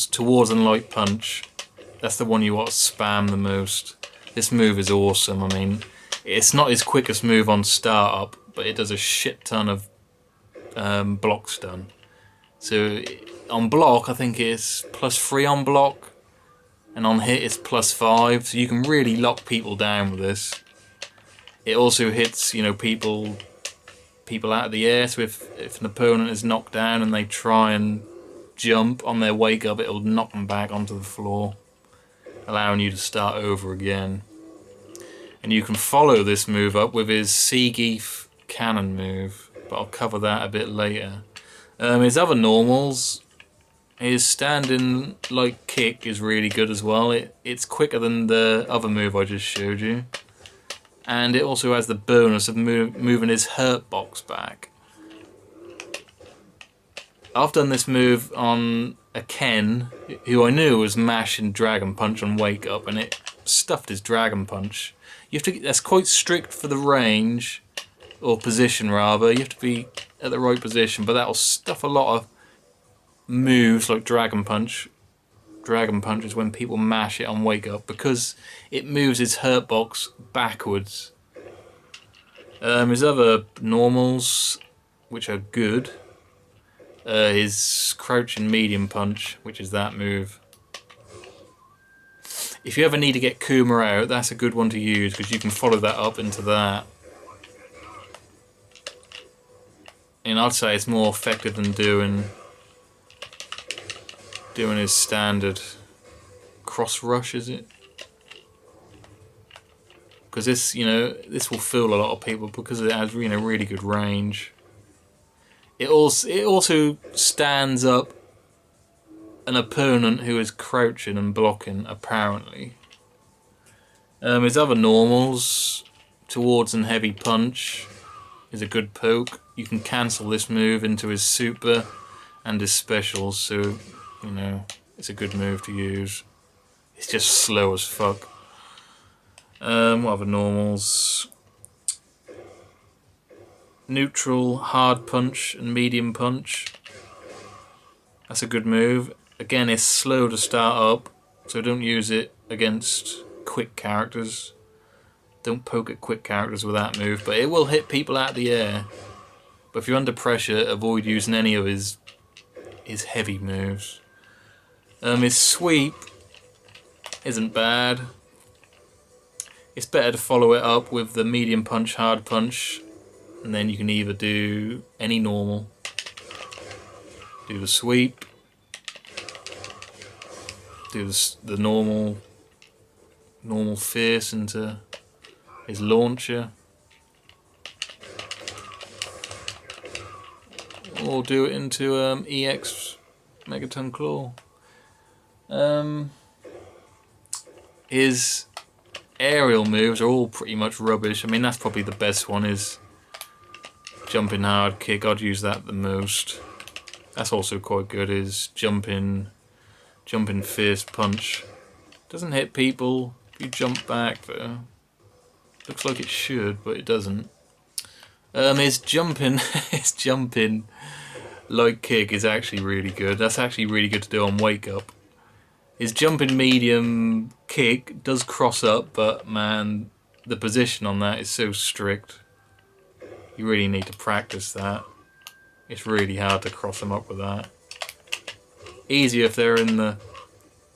Towards and light punch. That's the one you want to spam the most. This move is awesome. I mean, it's not his quickest move on startup, but it does a shit ton of block stun. So on block, I think it's +3 on block, and on hit it's +5. So you can really lock people down with this. It also hits, you know, people out of the air. So if an opponent is knocked down and they try and jump on their wake up, it'll knock them back onto the floor, allowing you to start over again. And you can follow this move up with his Seageef cannon move, but I'll cover that a bit later. His other normals, his standing light kick is really good as well. It's quicker than the other move I just showed you. And it also has the bonus of moving his hurt box back. I've done this move on a Ken, who I knew was mashing Dragon Punch on Wake Up, and it stuffed his Dragon Punch. You have to. That's quite strict for the range, or position rather. You have to be at the right position, but that'll stuff a lot of moves like Dragon Punch. Dragon Punch is when people mash it on Wake Up because it moves his hurt box backwards. His other normals, which are good, his Crouching Medium Punch, which is that move. If you ever need to get Kuma out, that's a good one to use because you can follow that up into that. And I'd say it's more effective than doing his standard cross rush, is it? Because this, you know, this will fool a lot of people because it has, you know, really good range. It also stands up an opponent who is crouching and blocking, apparently. His other normals, Towards and Heavy Punch, is a good poke. You can cancel this move into his super and his specials, so, you know, it's a good move to use. It's just slow as fuck. What other normals? Neutral, Hard Punch and Medium Punch. That's a good move. Again, it's slow to start up, so don't use it against quick characters. Don't poke at quick characters with that move, but it will hit people out of the air. But if you're under pressure, avoid using any of his heavy moves. His sweep isn't bad. It's better to follow it up with the medium punch, hard punch, and then you can either do any normal. Do the sweep. Do the normal fierce into his launcher. Or do it into EX Megaton Claw. His aerial moves are all pretty much rubbish. I mean, that's probably the best one, is jumping hard kick. I'd use that the most. That's also quite good, is jumping fierce punch. Doesn't hit people if you jump back though. Looks like it should, but it doesn't. His jumping light kick is actually really good. That's actually really good to do on Wake Up. His jumping medium kick does cross up, but man, the position on that is so strict. You really need to practice that. It's really hard to cross them up with that. Easier if they're in the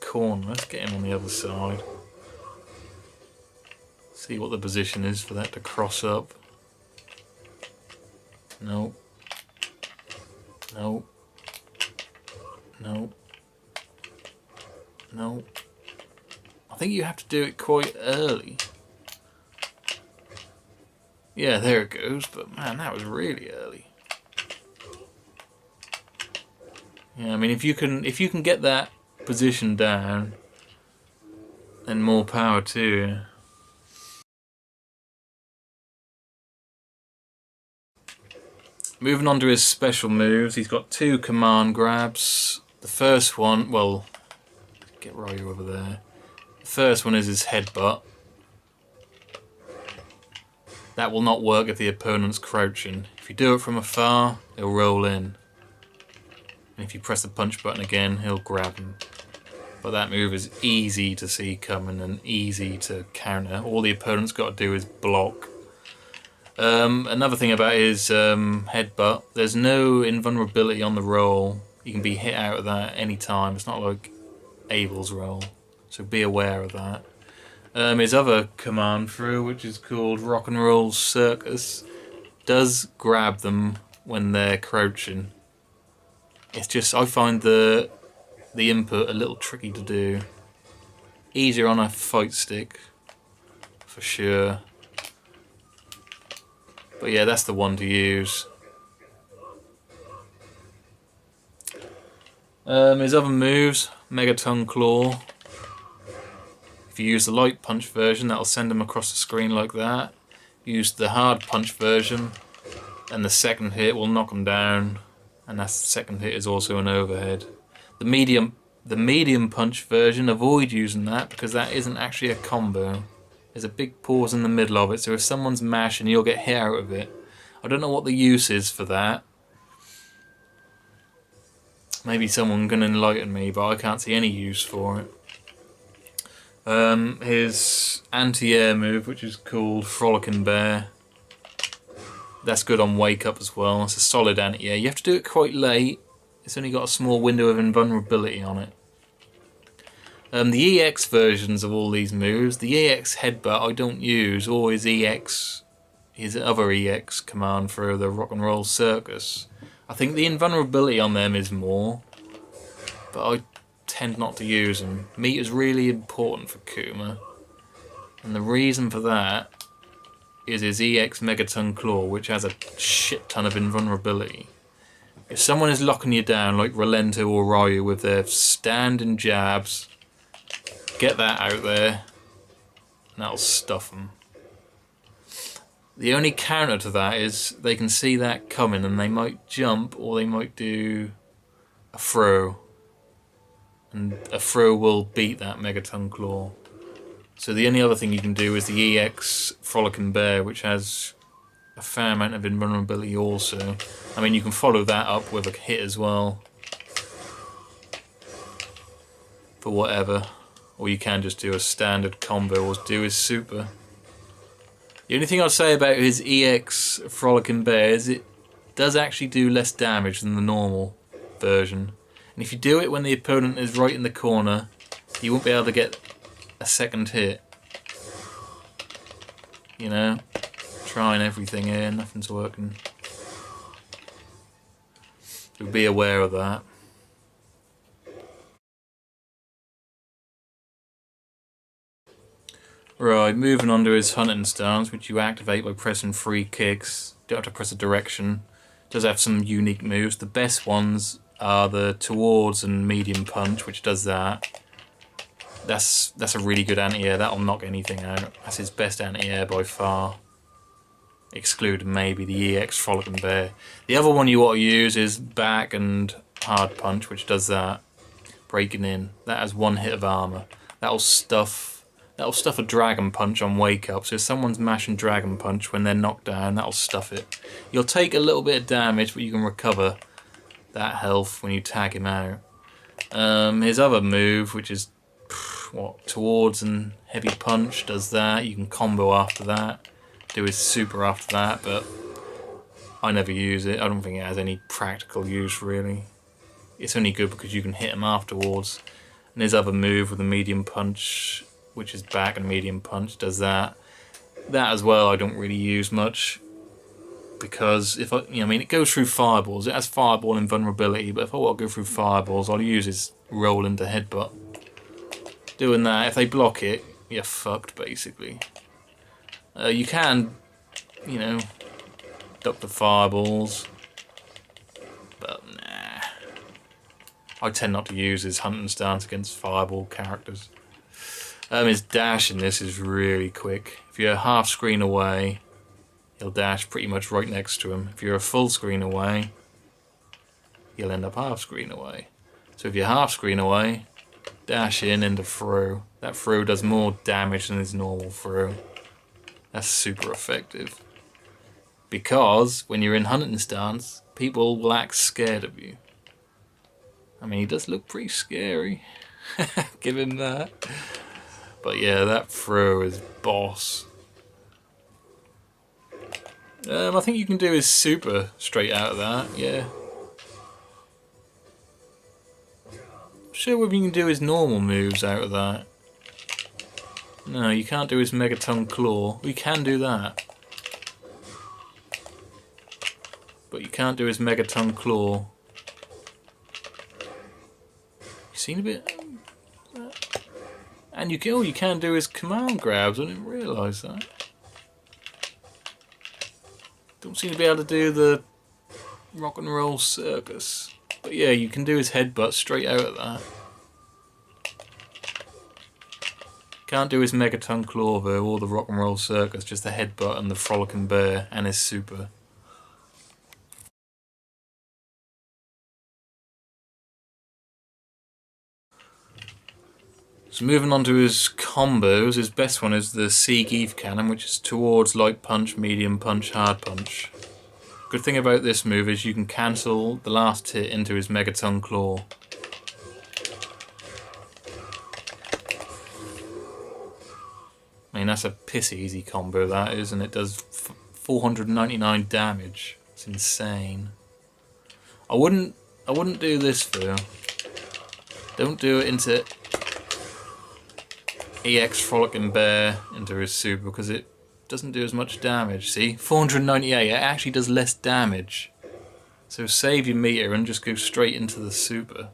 corner. Let's get him on the other side. See what the position is for that to cross up. No. No. No. No. I think you have to do it quite early. Yeah, there it goes, but man, that was really early. Yeah, I mean, if you can get that position down, then more power to you. Moving on to his special moves, he's got 2 command grabs. The first one, well, get right over there. The first one is his headbutt. That will not work if the opponent's crouching. If you do it from afar, they'll roll in. And if you press the punch button again, he'll grab him. But that move is easy to see coming and easy to counter. All the opponent's got to do is block. Another thing about his headbutt, there's no invulnerability on the roll. You can be hit out of that any time. It's not like Abel's roll, so be aware of that. His other command through, which is called Rock and Roll Circus, does grab them when they're crouching. It's just, I find the input a little tricky to do. Easier on a fight stick, for sure. But yeah, that's the one to use. His other moves, Megaton Claw. If you use the light punch version, that'll send him across the screen like that. Use the hard punch version, and the second hit will knock him down. And that second hit is also an overhead. The medium punch version, avoid using that because that isn't actually a combo. There's a big pause in the middle of it, so if someone's mashing, you'll get hit out of it. I don't know what the use is for that. Maybe someone can enlighten me, but I can't see any use for it. His anti-air move, which is called Frolicking Bear. That's good on Wake Up as well. It's a solid anti-air. You have to do it quite late. It's only got a small window of invulnerability on it. The EX versions of all these moves, the EX headbutt I don't use, or his other EX command for the Rock and Roll Circus. I think the invulnerability on them is more, but I tend not to use them. Meat is really important for Kuma, and the reason for that is his EX Megaton Claw, which has a shit ton of invulnerability. If someone is locking you down like Rolento or Ryu with their standing jabs, get that out there, and that'll stuff them. The only counter to that is they can see that coming and they might jump or they might do a throw. And a throw will beat that Megaton Claw. So the only other thing you can do is the EX Frolicking Bear, which has a fair amount of invulnerability also. I mean, you can follow that up with a hit as well. For whatever. Or you can just do a standard combo or do his super. The only thing I'll say about his EX Frolicking Bear is it does actually do less damage than the normal version. And if you do it when the opponent is right in the corner, you won't be able to get a second hit. You know? Trying everything here, nothing's working. So be aware of that. Right, moving on to his hunting stance, which you activate by pressing 3 kicks. Don't have to press a direction. Does have some unique moves. The best ones are the towards and medium punch, which does that. That's a really good anti-air. That'll knock anything out. That's his best anti-air by far. Excluding maybe the EX Frolicking Bear. The other one you want to use is back and hard punch, which does that. Breaking in. That has 1 hit of armor. That'll stuff a Dragon Punch on Wake Up, so if someone's mashing Dragon Punch when they're knocked down, that'll stuff it. You'll take a little bit of damage, but you can recover that health when you tag him out. His other move, which is towards and heavy punch, does that. You can combo after that, do his super after that, but I never use it. I don't think it has any practical use really. It's only good because you can hit him afterwards. And his other move with the medium punch, which is back and medium punch, does that. That as well I don't really use much, because if I mean, it goes through fireballs. It has fireball invulnerability, but if I want to go through fireballs, I'll use his roll into headbutt. Doing that, if they block it, you're fucked basically. You can, duck the fireballs, but nah. I tend not to use his hunting stance against fireball characters. His dash in this is really quick. If you're half screen away, he'll dash pretty much right next to him. If you're a full screen away, you'll end up half screen away. So if you're half screen away, dash in into throw. That throw does more damage than his normal throw. That's super effective. Because when you're in hunting stance, people will act scared of you. I mean, he does look pretty scary. Give him that. But yeah, that throw is boss. I think you can do his super straight out of that, yeah. Sure whether you can do his normal moves out of that. No, you can't do his Megaton Claw. We can do that. But you can't do his Megaton Claw. You seen a bit? And you can do his command grabs. I didn't realise that. Don't seem to be able to do the rock and roll circus. But yeah, you can do his headbutt straight out of that. Can't do his Megaton Claw though, or the rock and roll circus, just the headbutt and the frolicking bear and his super. So moving on to his combos, his best one is the Sea Geef Cannon, which is towards light punch, medium punch, hard punch. Good thing about this move is you can cancel the last hit into his Megaton Claw. I mean, that's a piss easy combo, that is, and it does 499 damage. It's insane. I wouldn't do this though. Don't do it into EX Frolicking Bear into his super because it doesn't do as much damage. See, 498. It actually does less damage. So save your meter and just go straight into the super.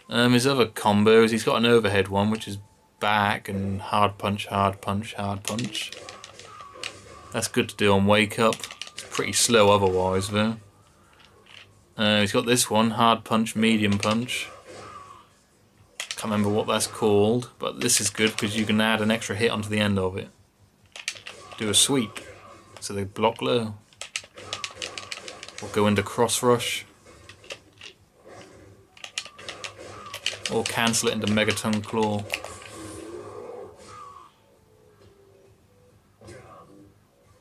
His other combos, he's got an overhead one, which is back and hard punch, hard punch, hard punch. That's good to do on wake up. It's pretty slow otherwise though. He's got this one, hard punch, medium punch. Can't remember what that's called, but this is good because you can add an extra hit onto the end of it. Do a sweep, so they block low. Or go into cross rush. Or cancel it into Megaton Claw.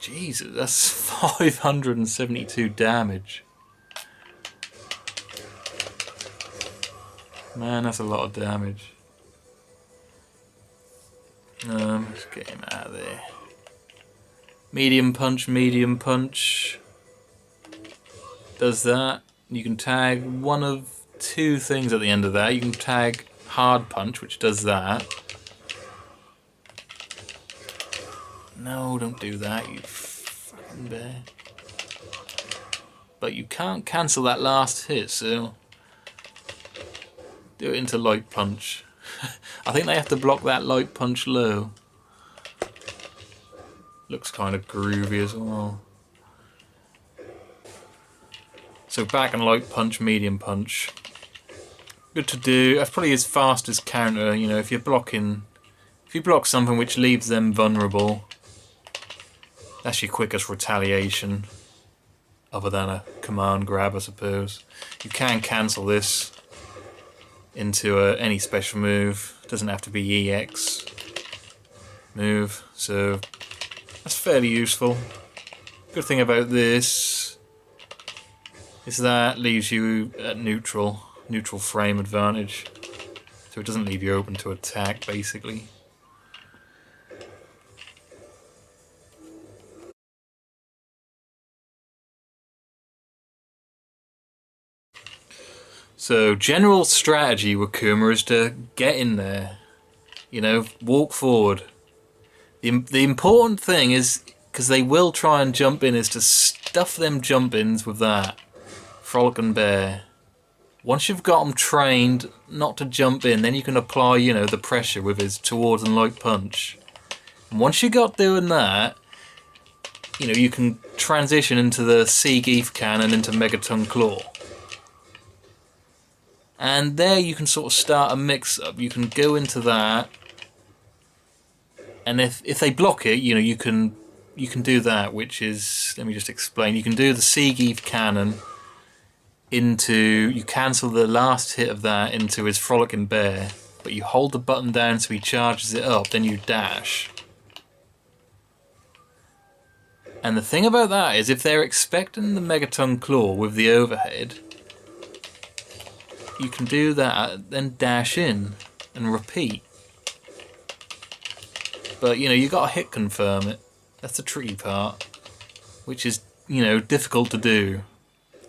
Jesus, that's 572 damage. Man, that's a lot of damage. Let's get him out of there. Medium punch, medium punch. Does that. You can tag one of two things at the end of that. You can tag hard punch, which does that. No, don't do that, you fucking bear. But you can't cancel that last hit, so do it into light punch. I think they have to block that light punch low. Looks kind of groovy as well. So back and light punch, medium punch. Good to do. That's probably his fastest counter. You know, if you're blocking, if you block something which leaves them vulnerable, that's your quickest retaliation. Other than a command grab, I suppose. You can cancel this into any special move. It doesn't have to be EX move, so that's fairly useful. Good thing about this is that leaves you at neutral frame advantage, so it doesn't leave you open to attack basically. So general strategy with Kuma is to get in there, you know, walk forward. The important thing is, because they will try and jump in, is to stuff them jump-ins with that Frolicking Bear. Once you've got them trained not to jump in, then you can apply, you know, the pressure with his towards and light punch. And once you got doing that, you know, you can transition into the Sea Geef Cannon into Megaton Claw. And there you can sort of start a mix-up. You can go into that, and if they block it, you know, you can do that, which is, let me just explain. You can do the Sea Geef Cannon into, you cancel the last hit of that into his Frolicking Bear, but you hold the button down so he charges it up, then you dash. And the thing about that is, if they're expecting the Megaton Claw with the overhead, you can do that, then dash in and repeat. But, you know, you got to hit confirm it. That's the tricky part, which is, you know, difficult to do.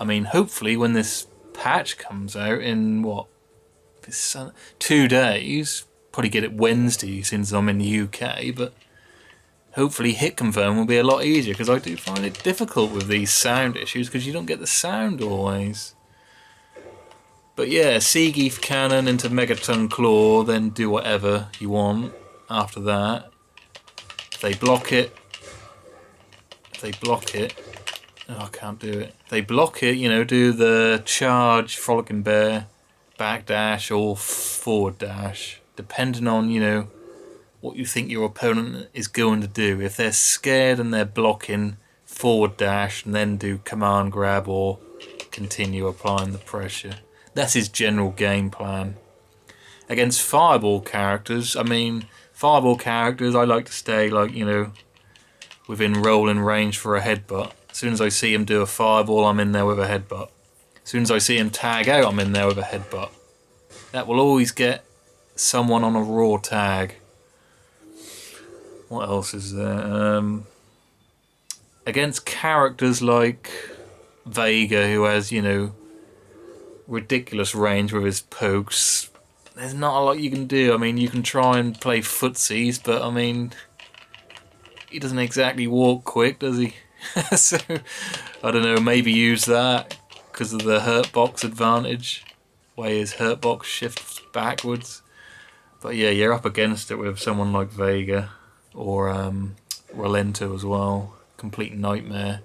I mean, hopefully when this patch comes out in, what, 2 days, probably get it Wednesday since I'm in the UK, but hopefully hit confirm will be a lot easier, because I do find it difficult with these sound issues because you don't get the sound always. But yeah, Seageef Cannon into Megaton Claw, then do whatever you want after that. If they block it, oh, I can't do it. If they block it, you know, do the charge, Frolicking Bear, backdash or forward dash, depending on, you know, what you think your opponent is going to do. If they're scared and they're blocking, forward dash and then do command grab or continue applying the pressure. That's his general game plan. Against fireball characters, I mean, fireball characters, I like to stay, like, you know, within rolling range for a headbutt. As soon as I see him do a fireball, I'm in there with a headbutt. As soon as I see him tag out, I'm in there with a headbutt. That will always get someone on a raw tag. What else is there? Against characters like Vega, who has, you know, ridiculous range with his pokes, there's not a lot you can do. I mean, you can try and play footsies, but I mean, he doesn't exactly walk quick, does he? So, I don't know, maybe use that because of the hurt box advantage, way his hurt box shifts backwards. But yeah, you're up against it with someone like Vega or Rolento as well. Complete nightmare.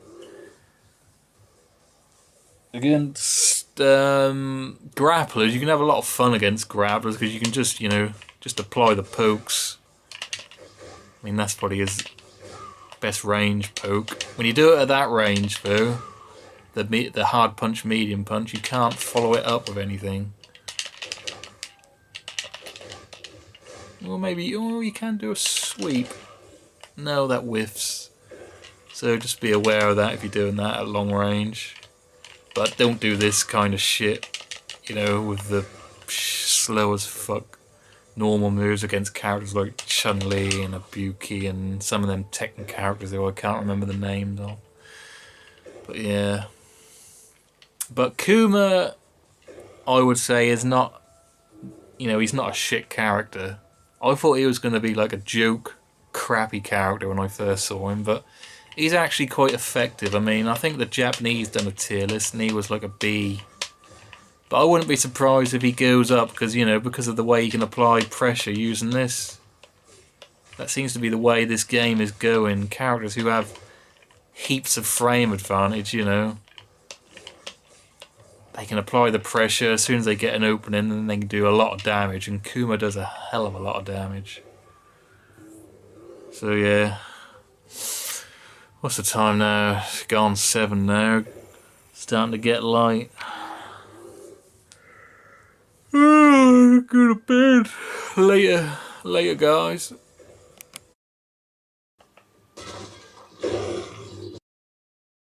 Against grapplers, you can have a lot of fun against grapplers because you can just, you know, just apply the pokes. I mean, that's probably his best range poke. When you do it at that range, though, the hard punch, medium punch, you can't follow it up with anything. Or maybe, you can do a sweep. No, that whiffs. So just be aware of that if you're doing that at long range. But don't do this kind of shit, you know, with the slow as fuck normal moves against characters like Chun-Li and Ibuki and some of them Tekken characters who I can't remember the names of. But yeah. But Kuma, I would say, is not, you know, he's not a shit character. I thought he was going to be like a joke, crappy character when I first saw him, but he's actually quite effective. I mean, I think the Japanese done a tier list and he was like a B. But I wouldn't be surprised if he goes up because, you know, because of the way he can apply pressure using this. That seems to be the way this game is going. Characters who have heaps of frame advantage, you know, they can apply the pressure as soon as they get an opening and they can do a lot of damage. And Kuma does a hell of a lot of damage. So yeah. What's the time now? It's gone 7 now. Starting to get light. Oh, go to bed. Later, guys.